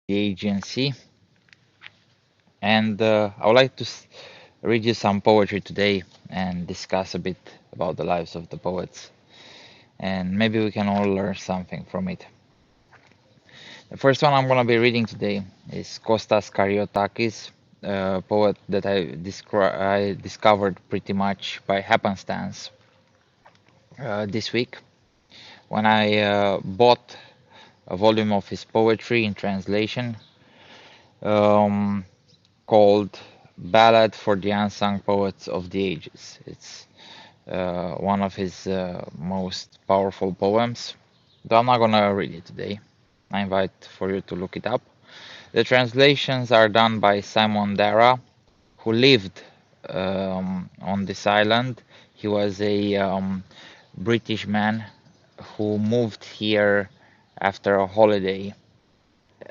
the Aegean Sea, and I would like to read you some poetry today and discuss a bit about the lives of the poets, and maybe we can all learn something from it. The first one I'm going to be reading today is Kostas Karyotakis, a poet that I discovered pretty much by happenstance this week when I bought a volume of his poetry in translation um, called Ballad for the Unsung Poets of the Ages. It's one of his most powerful poems, though I'm not gonna read it today. I invite for you to look it up. The translations are done by Simon Dara, who lived on this island. He was a British man who moved here after a holiday,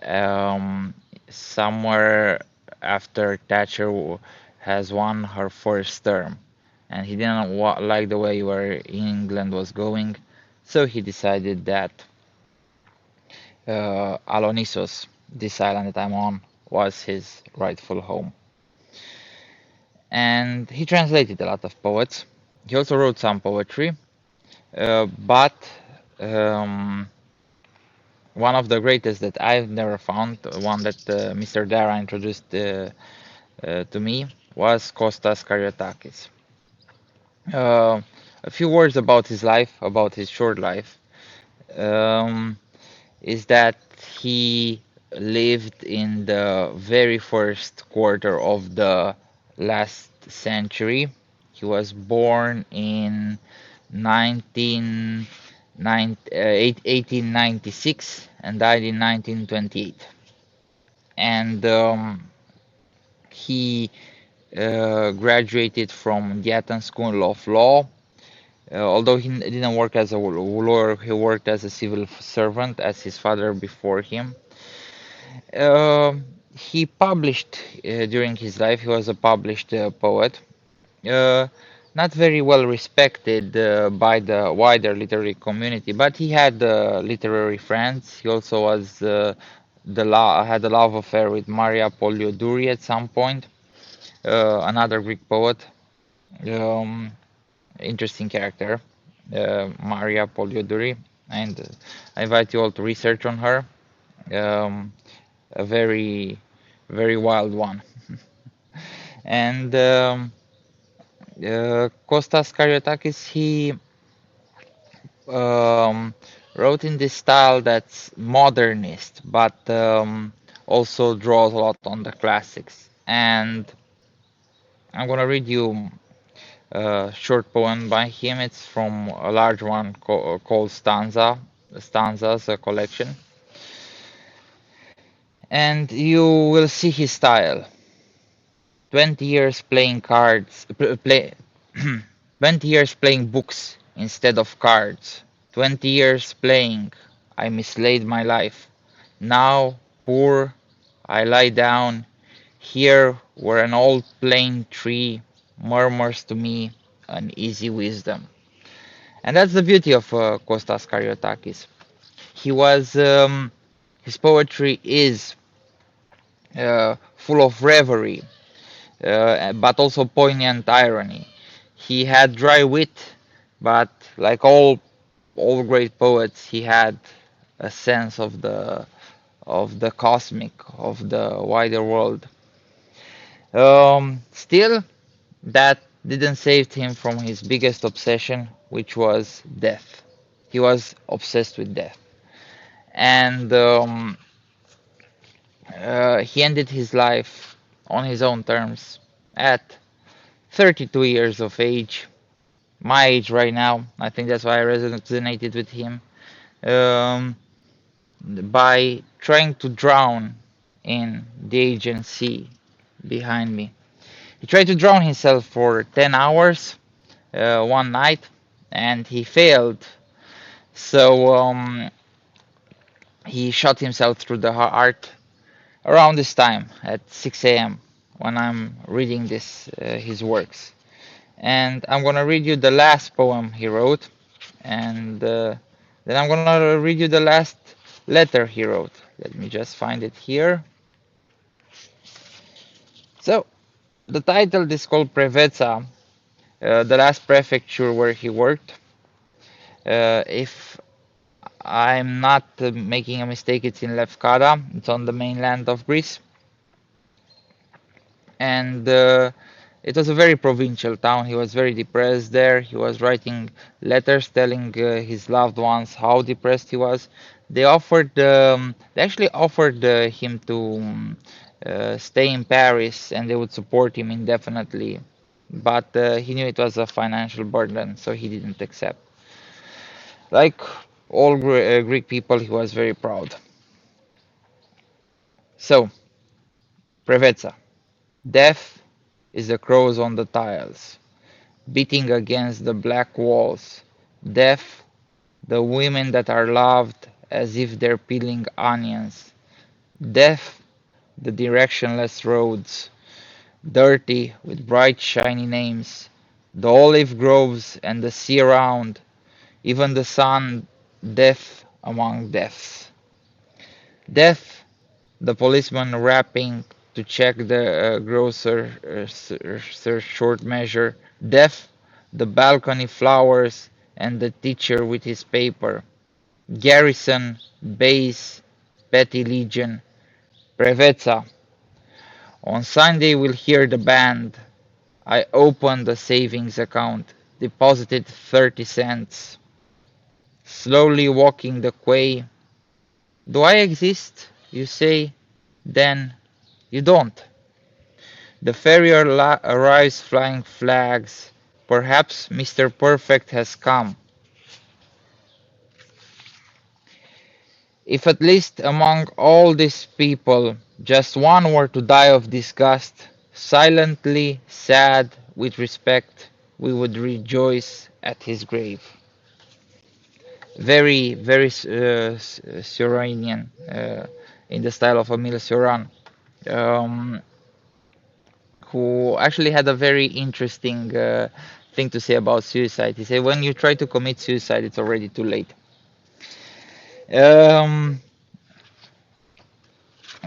um, somewhere after Thatcher has won her first term, and he didn't like the way where England was going, so he decided that Alonissos, this island that I'm on, was his rightful home. And he translated a lot of poets. He also wrote some poetry, but um, one of the greatest that I've never found, one that Mr. Dara introduced to me, was Kostas Karyotakis. Uh, a few words about his life, about his short life, um, is that he lived in the very first quarter of the last century. He was born in 1896 and died in 1928. And he graduated from the Athens School of Law. Although he didn't work as a lawyer, he worked as a civil servant, as his father before him. He published during his life. He was a published poet, uh, not very well respected by the wider literary community, but he had literary friends. He also was had a love affair with Maria Poliodouri at some point, another Greek poet. Um, Interesting character, Maria Poliodouri, and I invite you all to research on her. Um, a very, very wild one. And Kostas Karyotakis, he um, wrote in this style that's modernist, but also draws a lot on the classics. And I'm gonna read you a short poem by him. It's from a large one called Stanzas, a collection. And you will see his style. 20 years playing cards, play, 20 years playing books instead of cards. 20 years playing, I mislaid my life. Now, poor, I lie down here where an old plane tree murmurs to me an easy wisdom. And that's the beauty of Kostas Karyotakis. He was, his poetry is full of reverie, but also poignant irony. He had dry wit, but like all great poets, he had a sense of the cosmic, of the wider world. Still, that didn't save him from his biggest obsession, which was death. He was obsessed with death, and he ended his life on his own terms at 32 years of age, my age right now. I think that's why I resonated with him. Um, by trying to drown in the Aegean Sea behind me. He tried to drown himself for 10 hours one night and he failed. So he shot himself through the heart around this time at 6 a.m. when I'm reading his works. And I'm gonna read you the last poem he wrote, and then I'm gonna read you the last letter he wrote. Let me just find it here. So, the title is called Prevetsa, the last prefecture where he worked. If I'm not making a mistake, it's in Lefkada. It's on the mainland of Greece. And it was a very provincial town. He was very depressed there. He was writing letters telling his loved ones how depressed he was. They actually offered him to stay in Paris and they would support him indefinitely. But he knew it was a financial burden, so he didn't accept. Like all Greek people, he was very proud. So, Prevetsa. Death is the crows on the tiles, beating against the black walls. Deaf, the women that are loved as if they're peeling onions. Deaf, the directionless roads, dirty with bright shiny names. The olive groves and the sea around, even the sun, deaf among deaths. Deaf, the policeman rapping to check the grocer's short measure. Deaf, the balcony flowers and the teacher with his paper. Garrison, base, petty legion, Prevetsa. On Sunday we'll hear the band. I opened the savings account, deposited 30 cents. Slowly walking the quay. Do I exist? You say. Then you don't. The ferry arrives flying flags. Perhaps Mr. Perfect has come. If at least among all these people just one were to die of disgust, silently, sad, with respect, we would rejoice at his grave. Very, very Suranian, in the style of Emile Cioran, um, who actually had a very interesting thing to say about suicide. He said, when you try to commit suicide, it's already too late. Um,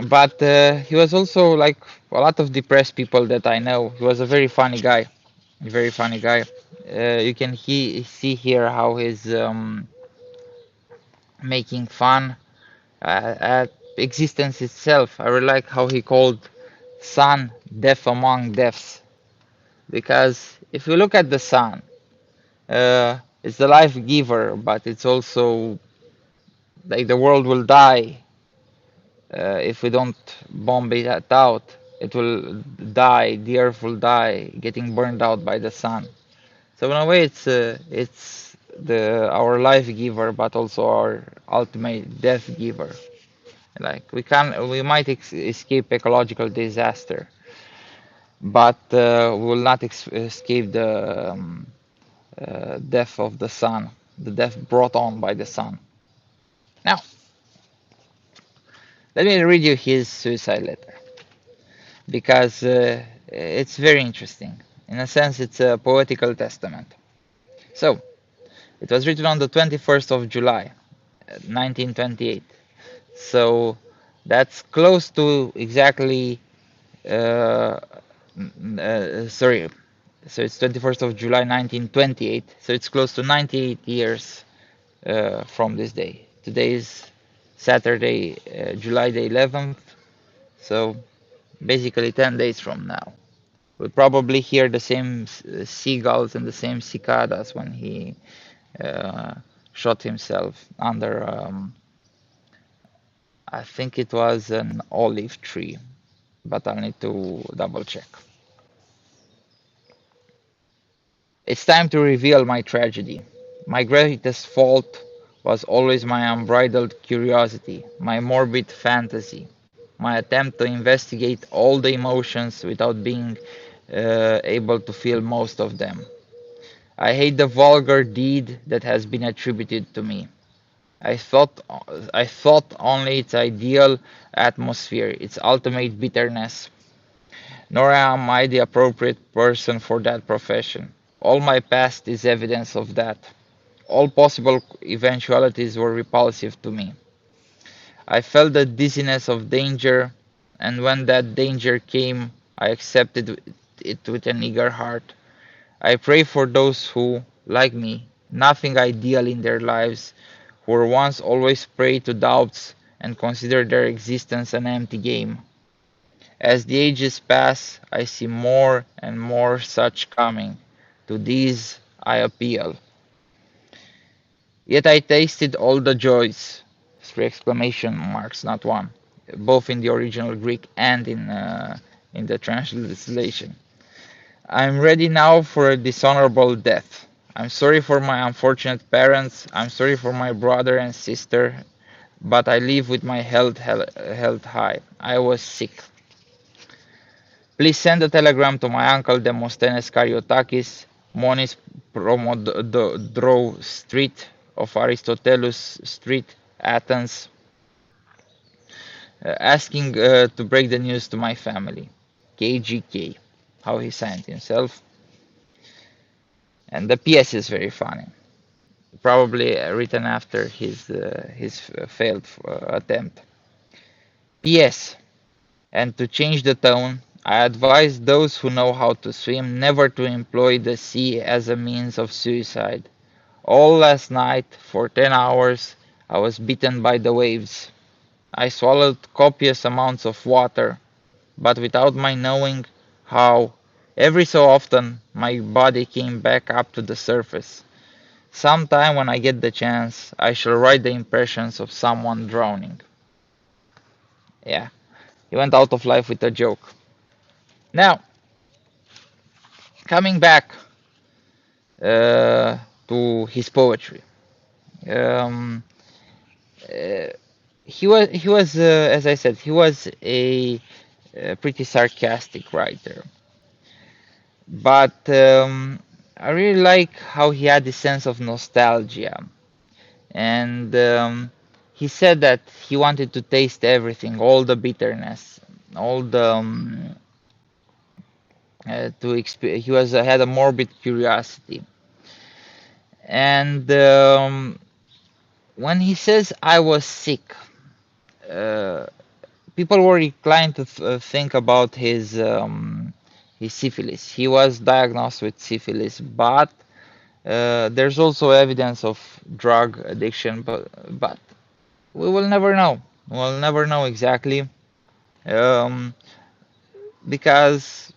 but he was also like a lot of depressed people that I know. He was a very funny guy, very funny guy. You can see here how he's making fun at existence itself. I really like how he called sun deaf among deaths, because if you look at the sun, it's the life giver, but it's also like the world will die if we don't bomb it out. It will die. The earth will die, getting burned out by the sun. So in a way, it's the our life giver, but also our ultimate death giver. Like we might escape ecological disaster, but we will not escape the death of the sun, the death brought on by the sun. Now, let me read you his suicide letter because it's very interesting. In a sense, it's a poetical testament. So, it was written on the 21st of July, 1928. So, that's close to exactly, uh, sorry, so it's 21st of July 1928. So, it's close to 98 years from this day. Today is Saturday, July the 11th. So, basically 10 days from now. We'll probably hear the same seagulls and the same cicadas when he uh, shot himself under, I think it was an olive tree, but I'll need to double check. It's time to reveal my tragedy. My greatest fault was always my unbridled curiosity, my morbid fantasy, my attempt to investigate all the emotions without being able to feel most of them. I hate the vulgar deed that has been attributed to me. I thought I thought only its ideal atmosphere, its ultimate bitterness. Nor am I the appropriate person for that profession. All my past is evidence of that. All possible eventualities were repulsive to me. I felt the dizziness of danger, and when that danger came, I accepted it with an eager heart. I pray for those who, like me, nothing ideal in their lives, who were once always prey to doubts and consider their existence an empty game. As the ages pass, I see more and more such coming. To these I appeal. Yet I tasted all the joys, three exclamation marks, not one, both in the original Greek and in the translation. I'm ready now for a dishonorable death. I'm sorry for my unfortunate parents. I'm sorry for my brother and sister, but I live with my health held high. I was sick. Please send a telegram to my uncle Demosthenes Karyotakis, Monis Promodrou Street of Aristotelus Street, Athens, asking to break the news to my family. KGK, how he signed himself. And the PS is very funny. Probably written after his failed attempt. PS. And to change the tone, I advise those who know how to swim never to employ the sea as a means of suicide. All last night, for 10 hours, I was beaten by the waves. I swallowed copious amounts of water, but without my knowing how, every so often my body came back up to the surface. Sometime when I get the chance, I shall write the impressions of someone drowning. Yeah, he went out of life with a joke. Now, coming back to his poetry. Um, uh, he was as I said, he was a pretty sarcastic writer, but I really like how he had this sense of nostalgia, and he said that he wanted to taste everything, all the bitterness, all the he was had a morbid curiosity, and when he says I was sick. Uh, People were inclined to think about his syphilis. He was diagnosed with syphilis, but there's also evidence of drug addiction. But we will never know. We'll never know exactly, um, because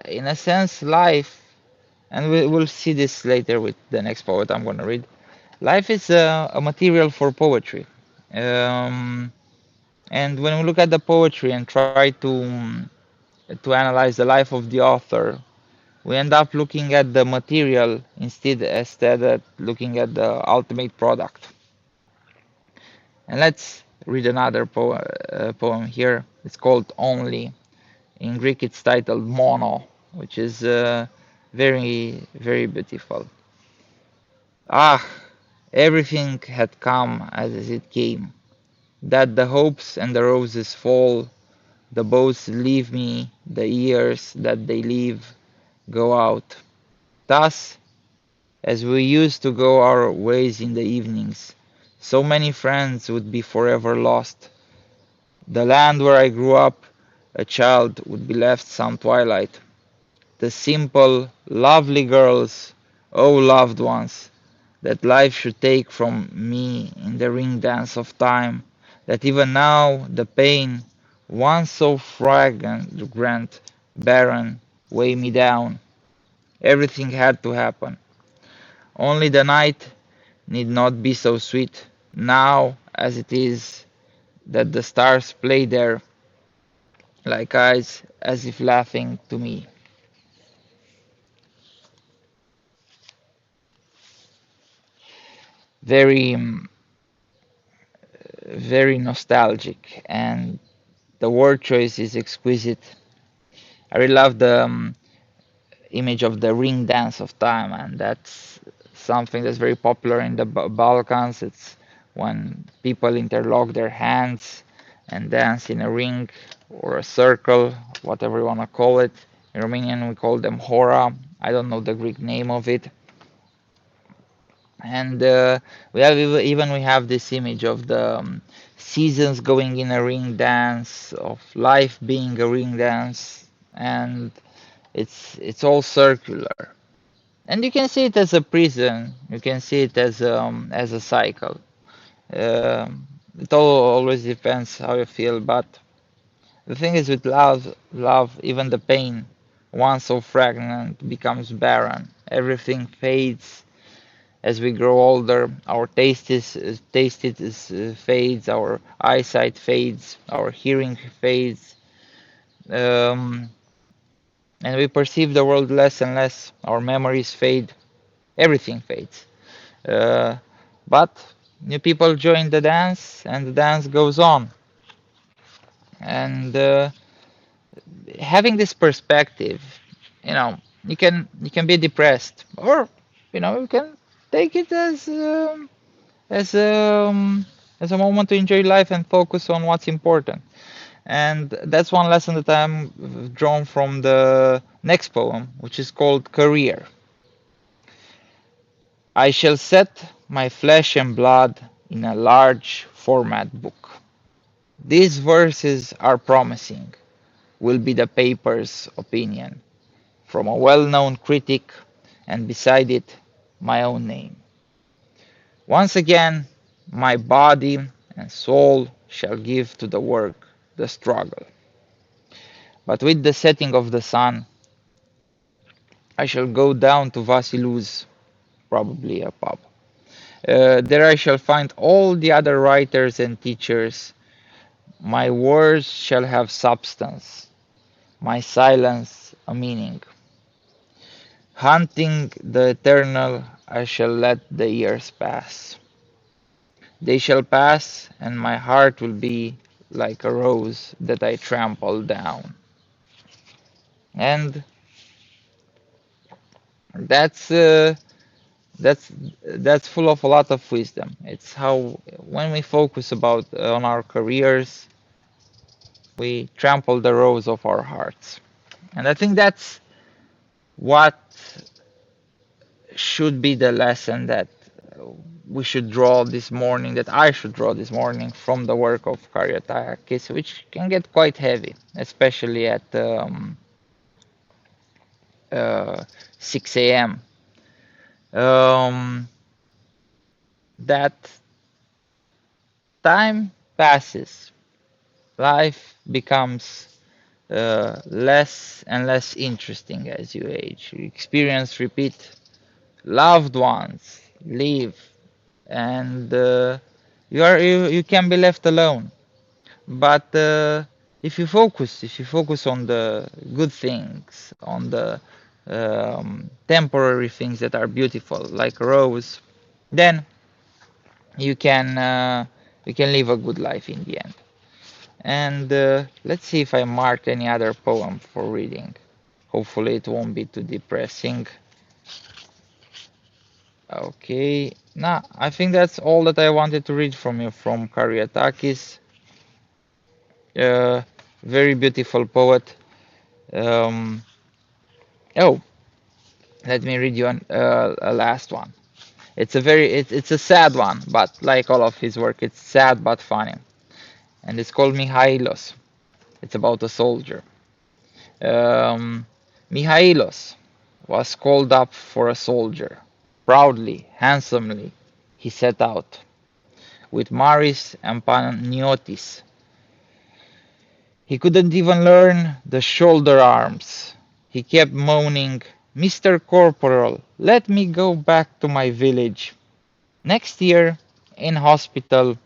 in a sense, life, and we'll see this later with the next poet I'm going to read. Life is a material for poetry. Um, and when we look at the poetry and try to analyze the life of the author, we end up looking at the material instead of looking at the ultimate product. And let's read another poem here. It's called Only. In Greek, it's titled Mono, which is very, very beautiful. Ah, everything had come as it came, that the hopes and the roses fall, the boats leave me, the years that they leave go out. Thus, as we used to go our ways in the evenings, so many friends would be forever lost. The land where I grew up, a child, would be left some twilight. The simple, lovely girls, oh loved ones, that life should take from me in the ring dance of time, that even now the pain, once so fragrant, barren, weigh me down. Everything had to happen. Only the night need not be so sweet now as it is, that the stars play there like eyes as if laughing to me. Very, very nostalgic, and the word choice is exquisite. I really love the image of the ring dance of time, and that's something that's very popular in the Balkans. It's when people interlock their hands and dance in a ring or a circle, whatever you want to call it. In Romanian, we call them hora. I don't know the Greek name of it. And we have even we have this image of the seasons going in a ring dance, of life being a ring dance, and it's all circular. And you can see it as a prison. You can see it as a cycle. It all always depends how you feel, but the thing is with love, even the pain, once so fragrant, becomes barren. Everything fades as we grow older. Our taste fades, our eyesight fades, our hearing fades, um, and we perceive the world less and less. Our memories fade, everything fades. Uh, but new people join the dance, and the dance goes on. And having this perspective, you can be depressed, or you can take it as as a moment to enjoy life and focus on what's important. And that's one lesson that I'm drawn from the next poem, which is called Career. I shall set my flesh and blood in a large format book. These verses are promising, will be the paper's opinion, from a well known critic, and beside it, my own name. Once again, my body and soul shall give to the work, the struggle. But with the setting of the sun, I shall go down to Vasilou's, probably a pub. There I shall find all the other writers and teachers. My words shall have substance, my silence a meaning. Hunting the eternal, I shall let the years pass. They shall pass, and my heart will be like a rose that I trample down. And that's uh, that's that's full of a lot of wisdom. It's how when we focus about on our careers, we trample the rose of our hearts. And I think that's what should be the lesson that we should draw this morning, that I should draw this morning from the work of Karyotakis, which can get quite heavy, especially at 6 a.m. Um, that time passes, life becomes less and less interesting as you age. You experience repeat, loved ones leave, and you can be left alone. But if you focus on the good things, on the temporary things that are beautiful, like a rose, then you can uh, you can live a good life in the end. And let's see if I marked any other poem for reading. Hopefully, it won't be too depressing. Okay, now I think that's all that I wanted to read from you from Karyotakis. Uh, Very beautiful poet. Um, oh, let me read you a last one. It's a sad one, but like all of his work, it's sad but funny. And it's called Mihailos. It's about a soldier. Um, Mihailos was called up for a soldier. Proudly, handsomely, he set out. With Maris and Panagiotis, he couldn't even learn the shoulder arms. He kept moaning, Mr. Corporal, let me go back to my village. Next year, in hospital,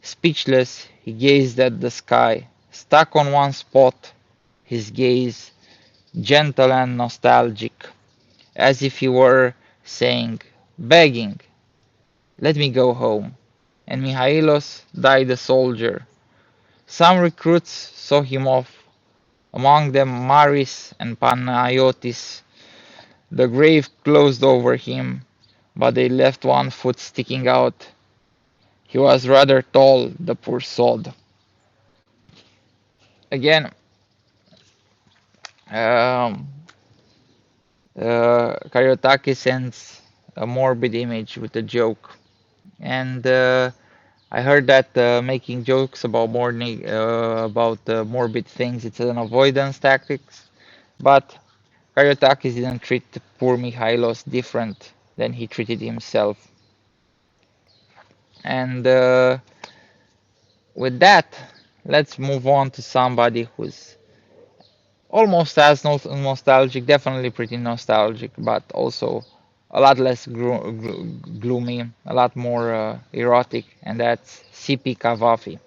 speechless, he gazed at the sky, stuck on one spot, his gaze gentle and nostalgic, as if he were saying, begging, let me go home. And Mihailos died a soldier. Some recruits saw him off, among them Maris and Panayotis. The grave closed over him, but they left one foot sticking out. He was rather tall, the poor sod. Again, um, Karyotakis sends a morbid image with a joke. And I heard that making jokes about morbid things it's an avoidance tactics, but Karyotakis didn't treat poor Mihailos different than he treated himself. And with that, let's move on to somebody who's almost as nostalgic, definitely pretty nostalgic, but also a lot less gloomy, a lot more erotic, and that's C.P. Cavafy,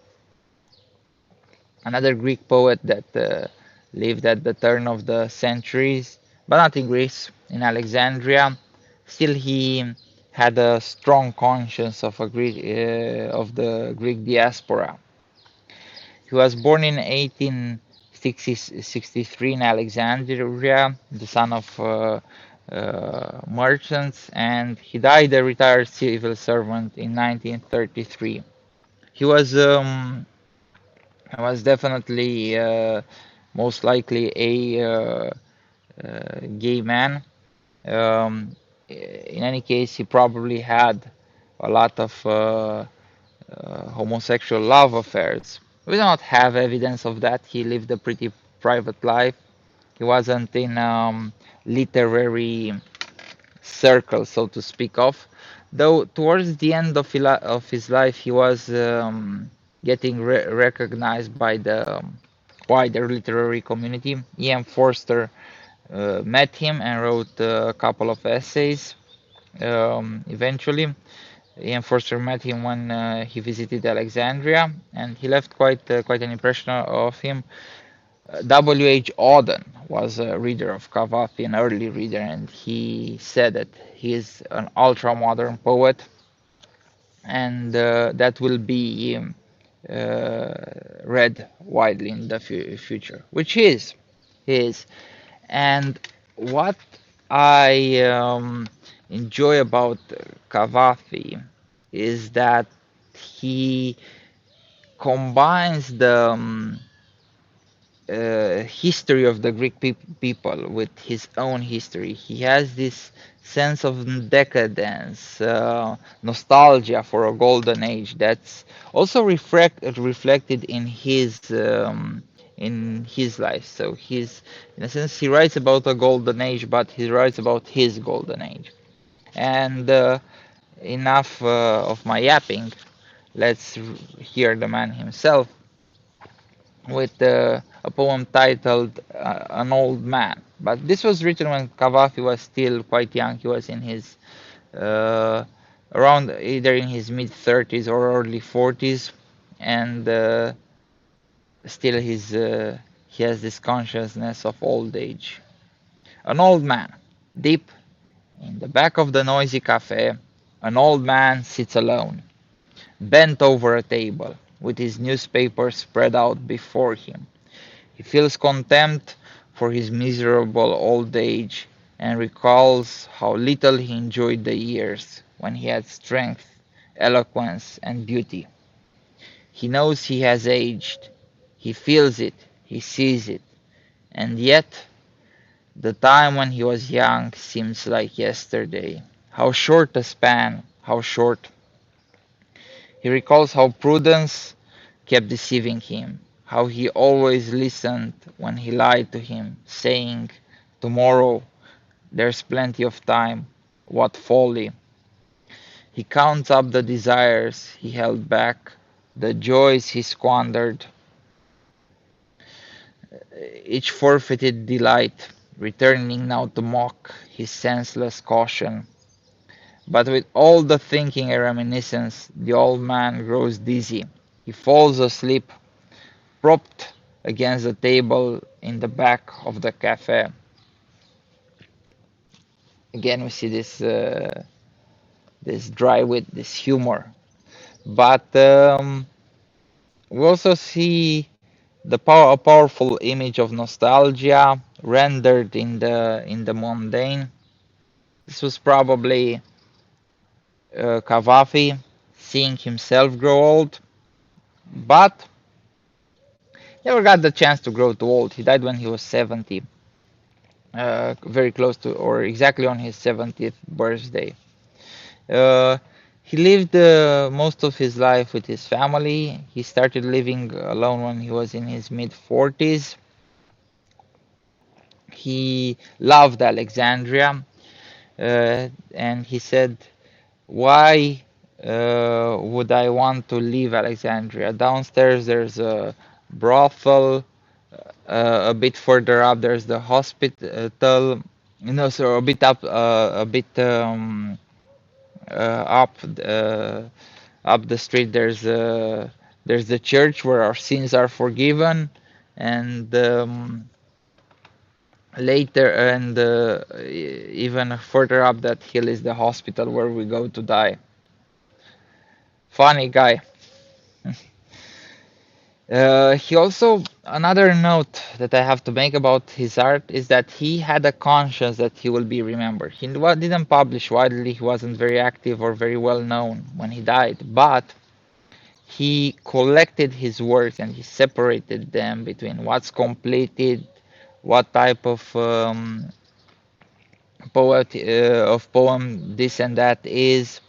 another Greek poet that lived at the turn of the centuries, but not in Greece, in Alexandria. Still, he had a strong conscience of of the Greek diaspora. He was born in 1863 in Alexandria, the son of merchants, and he died a retired civil servant in 1933. He was definitely most likely a gay man. Um, in any case, he probably had a lot of homosexual love affairs. We do not have evidence of that. He lived a pretty private life. He wasn't in literary circle, so to speak of. Though towards the end of his life, he was getting recognized by the wider literary community. Ian Forster met him and wrote a couple of essays. Eventually, Ian Forster met him when he visited Alexandria, and he left quite an impression of him. W.H. Auden was a reader of Cavafy, an early reader, and he said that he is an ultra-modern poet, and that will be read widely in the future, which he is. And what I enjoy about Cavafy is that he combines the history of the Greek people with his own history. He has this sense of decadence, nostalgia for a golden age that's also reflected in his life. So he's in a sense he writes about a golden age, but he writes about his golden age. And enough of my yapping. Let's hear the man himself with a poem titled An Old Man. But this was written when Cavafy was still quite young. He was in his uh, around either in his mid 30s or early 40s, and still he has this consciousness of old age. An old man, deep in the back of the noisy cafe, an old man sits alone, bent over a table, with his newspaper spread out before him. He feels contempt for his miserable old age and recalls how little he enjoyed the years when he had strength, eloquence, and beauty. He knows he has aged. He feels it. He sees it. And yet, the time when he was young seems like yesterday. How short a span! How short! He recalls how prudence kept deceiving him, how he always listened when he lied to him, saying, "Tomorrow, there's plenty of time." What folly! He counts up the desires he held back, the joys he squandered, each forfeited delight, returning now to mock his senseless caution. But with all the thinking and reminiscence, the old man grows dizzy. He falls asleep, propped against the table in the back of the cafe. Again, we see this dry wit, this humor, but we also see a powerful image of nostalgia rendered in the mundane. This was probably Cavafy seeing himself grow old, but never got the chance to grow too old. He died when he was 70, very close to or exactly on his 70th birthday. Uh, he lived most of his life with his family. He started living alone when he was in his mid 40s. He loved Alexandria, and he said, "Why would I want to leave Alexandria? Downstairs there's a brothel. A bit further up there's the hospital. So a bit up, up up the street there's the church where our sins are forgiven, and later and even further up that hill is the hospital where we go to die." Funny guy. He also, another note that I have to make about his art is that he had a conscience that he will be remembered. He didn't publish widely, he wasn't very active or very well known when he died, but he collected his works and he separated them between what's completed, what type of poem this and that is,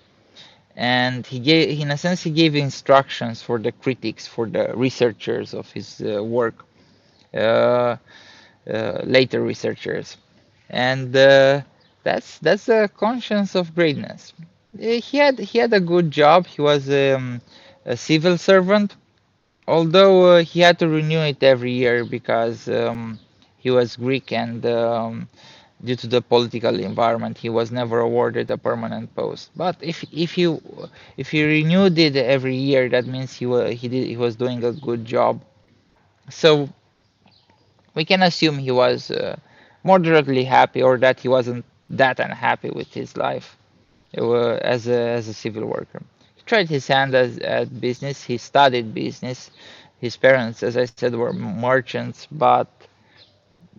and he gave, in a sense, he gave instructions for the critics, for the researchers of his work, uh, later researchers, and that's a conscience of greatness. He had a good job. He was a civil servant, although he had to renew it every year because he was Greek, and due to the political environment, he was never awarded a permanent post. But if he renewed it every year, that means he was doing a good job. So we can assume he was moderately happy, or that he wasn't that unhappy with his life as a civil worker. He tried his hand at business. He studied business. His parents, as I said, were merchants, but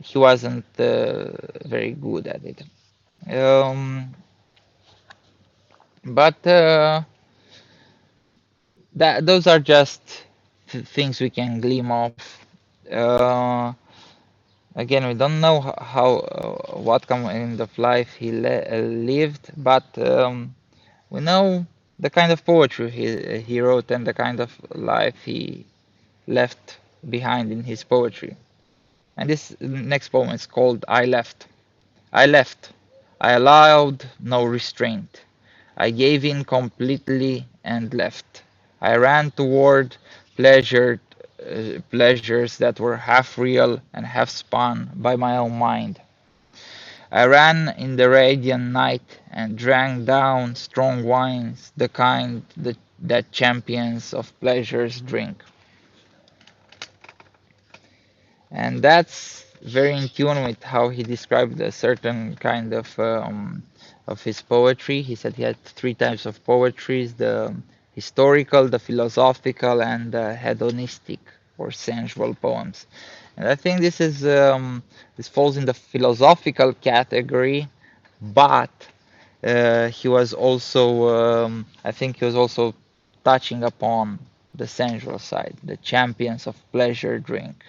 he wasn't very good at it. Um, but that those are just things we can glean off. Uh, Again, we don't know how what kind of life he lived, but we know the kind of poetry he wrote and the kind of life he left behind in his poetry. And this next poem is called "I Left." I left. I allowed no restraint. I gave in completely and left. I ran toward pleasure, pleasures that were half real and half spun by my own mind. I ran in the radiant night and drank down strong wines, the kind that champions of pleasures drink. And that's very in tune with how he described a certain kind of his poetry. He said he had three types of poetries: the historical, the philosophical, and the hedonistic or sensual poems. And I think this falls in the philosophical category, but he was also I think he was also touching upon the sensual side, the champions of pleasure drink.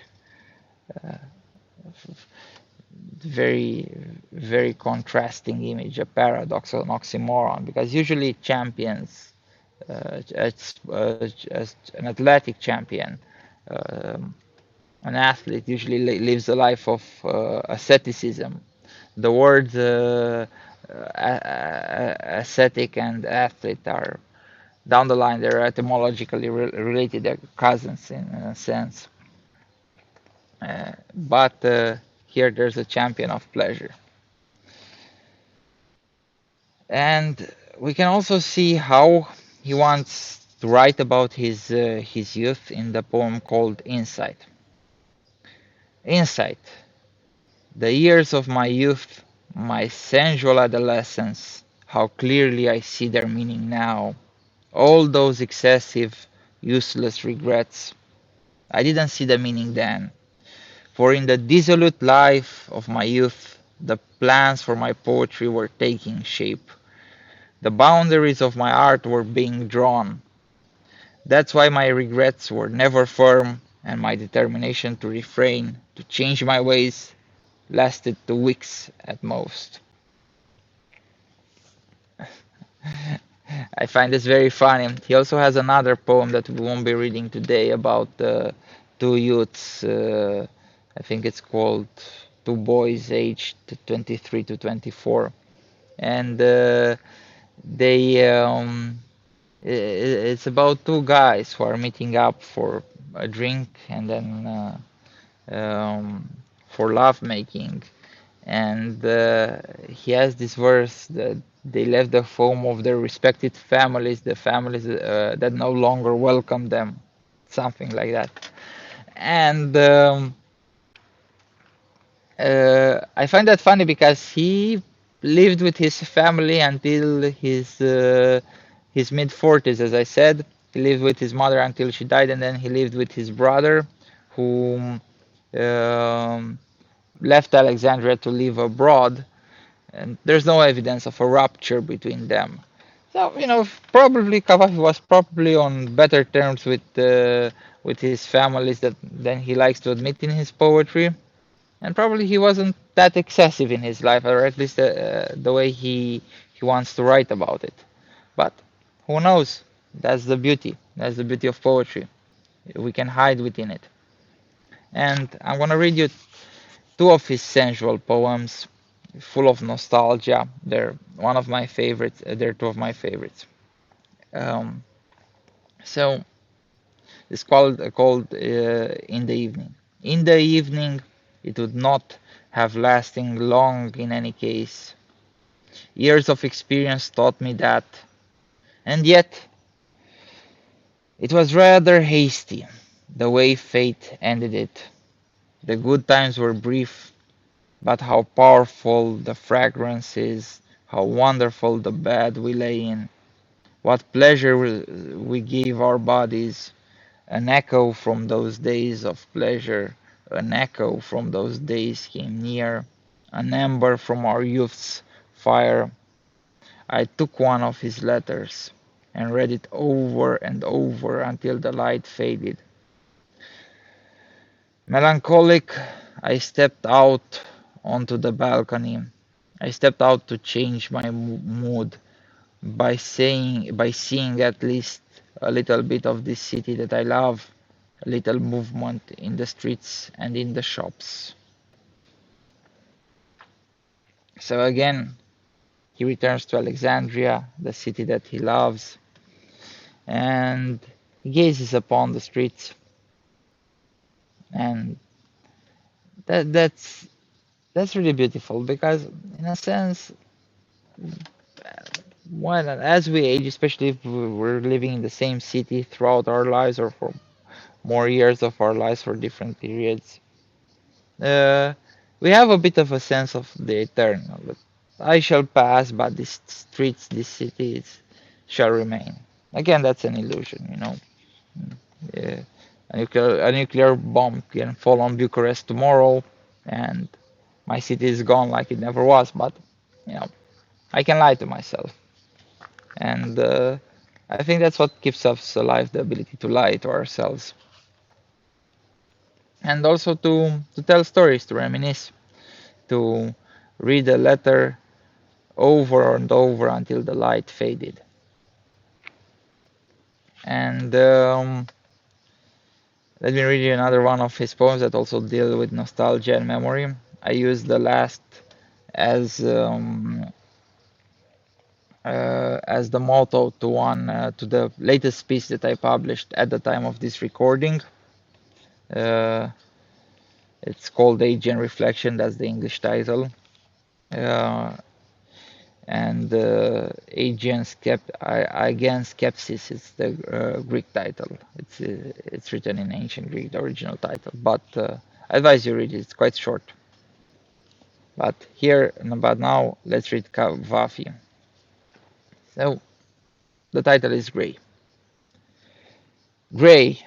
Very very contrasting image, a paradox, an oxymoron, because usually champions, as an athletic champion, um, an athlete usually lives a life of asceticism. The words ascetic and athlete are, down the line, they're etymologically related, they're cousins in a sense. But here there's a champion of pleasure. And we can also see how he wants to write about his youth in the poem called Insight. Insight, the years of my youth, my sensual adolescence, how clearly I see their meaning now. All those excessive, useless regrets, I didn't see the meaning then. For in the dissolute life of my youth, the plans for my poetry were taking shape. The boundaries of my art were being drawn. That's why my regrets were never firm, and my determination to refrain, to change my ways, lasted 2 weeks at most. I find this very funny. He also has another poem that we won't be reading today about two youths. I think it's called Two Boys Aged 23 to 24. And they it's about two guys who are meeting up for a drink and then for love making. And he has this verse that they left the home of their respected families, the families that no longer welcome them, something like that. And I find that funny because he lived with his family until his mid 40s, as I said. He lived with his mother until she died, and then he lived with his brother, who um, left Alexandria to live abroad, and there's no evidence of a rupture between them. So, probably Cavafy was probably on better terms with his families than he likes to admit in his poetry, and probably he wasn't that excessive in his life, or at least the way he wants to write about it. But who knows? That's the beauty. That's the beauty of poetry. We can hide within it. And I'm gonna read you two of his sensual poems, full of nostalgia. They're one of my favorites. They're two of my favorites. Um, so it's called In the Evening. In the evening, it would not have lasting long in any case. Years of experience taught me that, and yet it was rather hasty, the way fate ended it. The good times were brief, but how powerful the fragrance is, how wonderful the bed we lay in, what pleasure we gave our bodies, an echo from those days of pleasure, an echo from those days came near, an ember from our youth's fire. I took one of his letters and read it over and over until the light faded. Melancholic, I stepped out onto the balcony. I stepped out to change my mood by seeing at least a little bit of this city that I love, a little movement in the streets and in the shops. So again, he returns to Alexandria, the city that he loves, and he gazes upon the streets, and that's really beautiful because, in a sense, when as we age, especially if we're living in the same city throughout our lives or for more years of our lives for different periods, uh, we have a bit of a sense of the eternal. But I shall pass, but these streets, these cities shall remain. Again, that's an illusion. Uh, a nuclear bomb can fall on Bucharest tomorrow, and my city is gone like it never was. But you know, I can lie to myself, and I think that's what keeps us alive: the ability to lie to ourselves, and also to tell stories, to reminisce, to read a letter over and over until the light faded. And let me read you another one of his poems that also deal with nostalgia and memory. I use the last as as the motto to the latest piece that I published at the time of this recording. Uh, it's called Aegean Reflection. That's the English title. Uh, and Aegean Skepsis is the Greek title. It's written in ancient Greek, the original title. But I advise you read it. It's quite short. But now let's read Cavafy. So the title is Gray. Gray,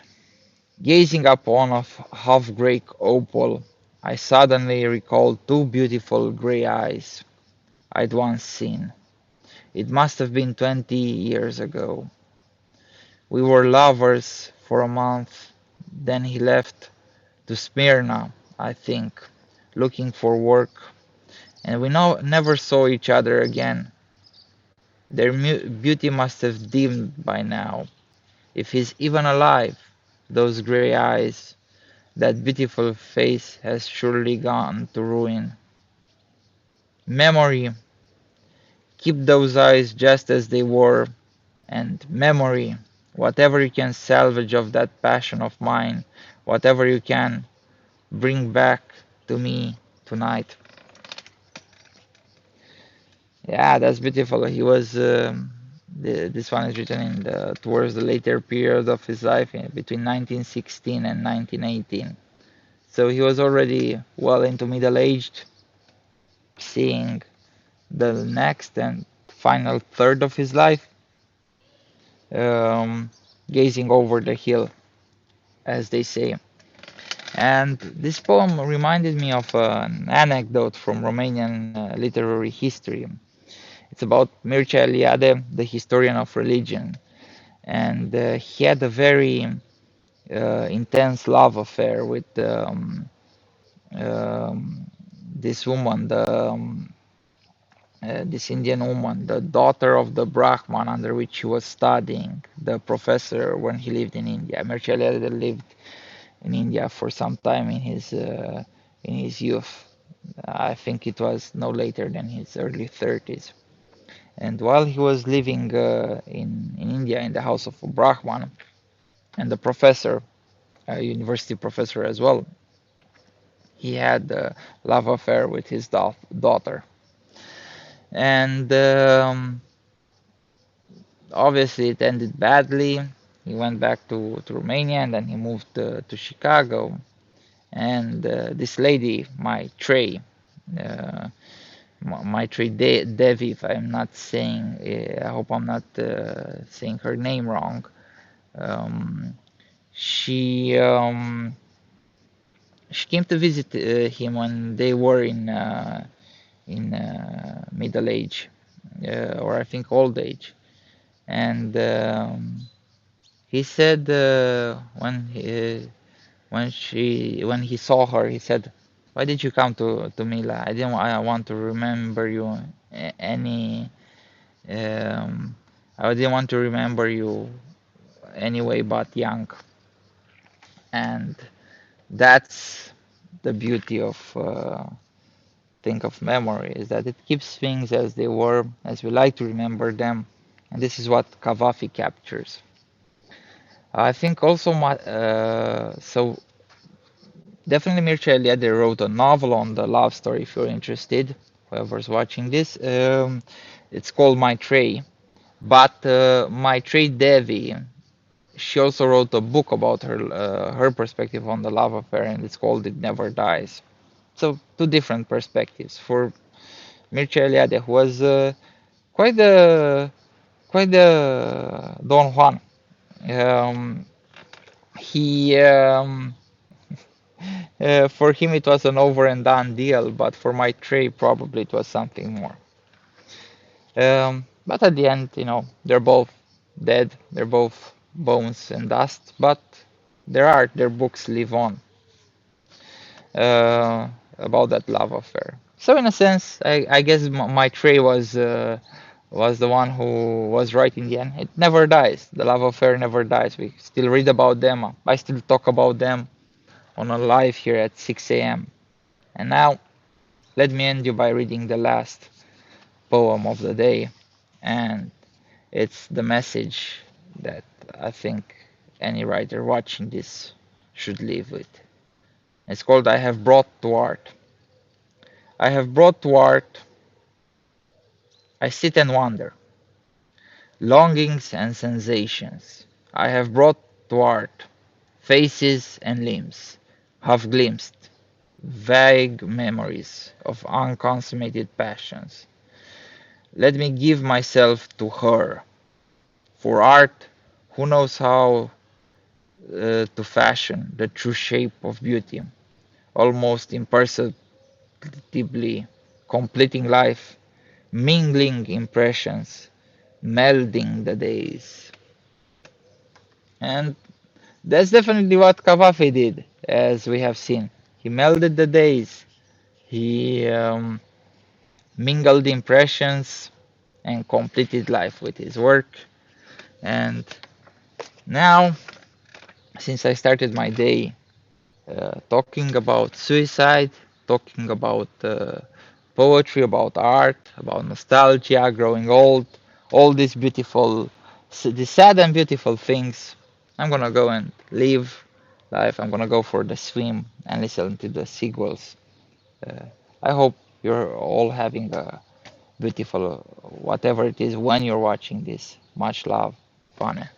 gazing upon a half-gray opal, I suddenly recalled two beautiful gray eyes I'd once seen. It must have been 20 years ago. We were lovers for a month, then he left to Smyrna, I think, looking for work, and we never saw each other again. Their beauty must have dimmed by now. If he's even alive, those gray eyes, that beautiful face has surely gone to ruin. Memory, keep those eyes just as they were, and memory, whatever you can salvage of that passion of mine, whatever you can bring back to me tonight. Yeah, that's beautiful. He was. This one is written in towards the later period of his life, between 1916 and 1918. So he was already well into middle aged, seeing the next and final third of his life, um, gazing over the hill, as they say. And this poem reminded me of an anecdote from Romanian literary history. It's about Mircea Eliade, the historian of religion, and he had a very intense love affair with um, this woman, this Indian woman, the daughter of the Brahman under which he was studying, the professor when he lived in India. Mircea Eliade lived in India for some time in his youth. I think it was no later than his early 30s. And while he was living in India in the house of a Brahman and the professor, a university professor as well, he had a love affair with his daughter. And obviously it ended badly. He went back to Romania and then he moved to Chicago. And this lady, my Trey, uh, my Trey Devi, if I'm not saying, I hope I'm not saying her name wrong. Um, she she came to visit him when they were in middle age, or I think old age, and he said when he saw her, he said, "Why did you come to Mila? I want to remember you any. Um, I didn't want to remember you anyway, but young." And that's the beauty of think of memory is that it keeps things as they were, as we like to remember them, and this is what Cavafy captures. I think also so definitely Mircea Eliade wrote a novel on the love story if you're interested, whoever's watching this. It's called My Tray, but My Tray Devi, she also wrote a book about her perspective on the love affair, and it's called It Never Dies. So two different perspectives. For Mircea Eliade, who was quite the Don Juan. Um, he for him it was an over and done deal, but for my Trey probably it was something more. But at the end, they're both dead. They're both bones and dust. But their art, their books live on about that love affair. So in a sense, I guess my Trey was the one who was right in the end. It never dies. The love affair never dies. We still read about them. I still talk about them on a live here at 6 a.m. And now, let me end you by reading the last poem of the day. And it's the message that I think any writer watching this should live with. It's called I Have Brought to Art. I have brought to art, I sit and wonder, longings and sensations. I have brought to art faces and limbs, half glimpsed, vague memories of unconsummated passions. Let me give myself to her. For art, who knows how to fashion the true shape of beauty, almost imperceptibly completing life, mingling impressions, melding the days. And that's definitely what Cavafy did, as we have seen. He melded the days, he mingled impressions, and completed life with his work. And now, since I started my day talking about suicide, talking about poetry, about art, about nostalgia, growing old, all these beautiful, the sad and beautiful things. I'm gonna go and live life. I'm gonna go for the swim and listen to the seagulls. Uh, I hope you're all having a beautiful, whatever it is, when you're watching this. Much love, Fane.